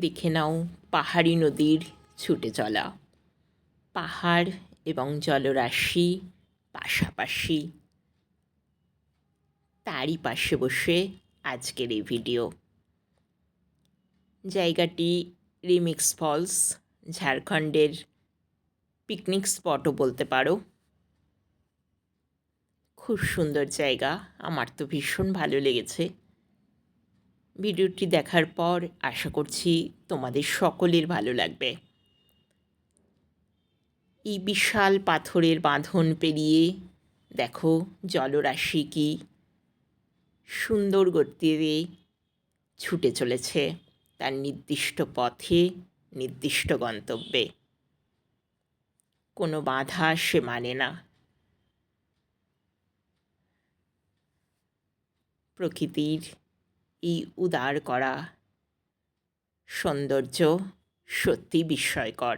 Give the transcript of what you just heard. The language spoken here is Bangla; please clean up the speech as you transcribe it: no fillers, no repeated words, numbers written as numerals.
দেখে নাও পাহাড়ি নদীর ছুটে চলা। পাহাড় এবং জলরাশি পাশাপাশি, তারই পাশে বসে আজকের এই ভিডিও। জায়গাটি রিমিক্স ফলস, ঝাড়খণ্ডের পিকনিক স্পটও বলতে পারো। খুব সুন্দর জায়গা, আমার তো ভীষণ ভালো লেগেছে। ভিডিওটি দেখার পর আশা করছি তোমাদের সকলের ভালো লাগবে। এই বিশাল পাথরের বাঁধন পেরিয়ে দেখো জলরাশি কি সুন্দর গতিতে ছুটে চলেছে তার নির্দিষ্ট পথে, নির্দিষ্ট গন্তব্যে। কোনো বাধা সে মানে না। প্রকৃতির এই উদার করা সৌন্দর্য সত্যি বিস্ময়কর।